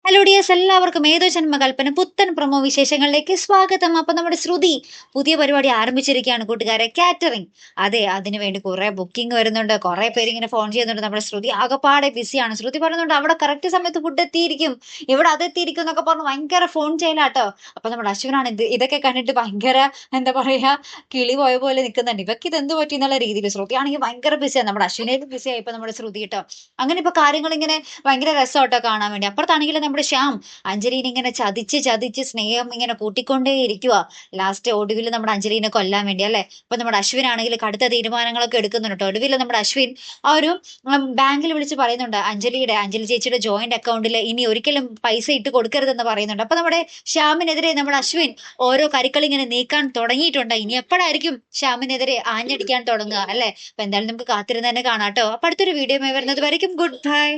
Hello dears, എല്ലാവർക്കും ഏതോ ജന്മകൽപ്പന പുത്തൻ പ്രൊമോ വിശേഷങ്ങളിലേക്ക് സ്വാഗതം. അപ്പൊ നമ്മുടെ ശ്രുതി പുതിയ പരിപാടി ആരംഭിച്ചിരിക്കുകയാണ് കൂട്ടുകാരെ, കാറ്ററിംഗ്. അതെ, അതിനുവേണ്ടി കുറെ ബുക്കിംഗ് വരുന്നുണ്ട്, കുറെ പേര് ഇങ്ങനെ ഫോൺ ചെയ്യുന്നുണ്ട്. നമ്മുടെ ശ്രുതി ആകപ്പാടെ ബിസിയാണ്. ശ്രുതി പറയുന്നുണ്ട് അവിടെ കറക്റ്റ് സമയത്ത് ഫുഡ് എത്തിയിരിക്കും, ഇവിടെ അതെത്തിയിരിക്കും എന്നൊക്കെ പറഞ്ഞു ഭയങ്കര ഫോൺ ചെയ്യലാട്ടോ. അപ്പൊ നമ്മുടെ അശ്വിനാണ് ഇതൊക്കെ കണ്ടിട്ട് ഭയങ്കര എന്താ പറയാ, കിളി പോയ പോലെ നിൽക്കുന്നുണ്ട്. ഇവർക്ക് ഇത് എന്ത് പറ്റി എന്നുള്ള രീതിയിൽ. ശ്രുതി ആണെങ്കിൽ ഭയങ്കര ബിസിയാണ്, നമ്മുടെ അശ്വിനേലും ബിസിയായി ഇപ്പൊ നമ്മുടെ ശ്രുതി കേട്ടോ. അങ്ങനെ ഇപ്പൊ കാര്യങ്ങൾ ഇങ്ങനെ ഭയങ്കര രസമാട്ടോ കാണാൻ വേണ്ടി. അപ്പുറത്താണെങ്കിൽ നമ്മുടെ ശ്യാം അഞ്ജലിനെ ഇങ്ങനെ ചതിച്ച് ചതിച്ച് സ്നേഹം ഇങ്ങനെ കൂട്ടിക്കൊണ്ടേ ഇരിക്കുക. ലാസ്റ്റ് ഒടുവിൽ നമ്മുടെ അഞ്ജലിനെ കൊല്ലാൻ വേണ്ടി അല്ലെ. അപ്പൊ നമ്മുടെ അശ്വിൻ ആണെങ്കിൽ കടുത്ത തീരുമാനങ്ങളൊക്കെ എടുക്കുന്നുണ്ട്. ഒടുവിൽ നമ്മുടെ അശ്വിൻ ആ ഒരു ബാങ്കിൽ വിളിച്ച് പറയുന്നുണ്ട്, അഞ്ജലി ചേച്ചിയുടെ ജോയിന്റ് അക്കൗണ്ടിൽ ഇനി ഒരിക്കലും പൈസ ഇട്ട് കൊടുക്കരുതെന്ന് പറയുന്നുണ്ട്. അപ്പൊ നമ്മുടെ ശ്യാമിനെതിരെ നമ്മുടെ അശ്വിൻ ഓരോ കരുക്കൾ ഇങ്ങനെ നീക്കാൻ തുടങ്ങിയിട്ടുണ്ട്. ഇനി എപ്പോഴായിരിക്കും ശ്യാമിനെതിരെ ആഞ്ഞടിക്കാൻ തുടങ്ങുക അല്ലെ. അപ്പൊ എന്തായാലും നമുക്ക് കാത്തിരുന്ന് തന്നെ കാണാട്ടോ. അപ്പൊ അടുത്തൊരു വീഡിയോ വരുന്നത് വരയ്ക്കും ഗുഡ് ബൈ.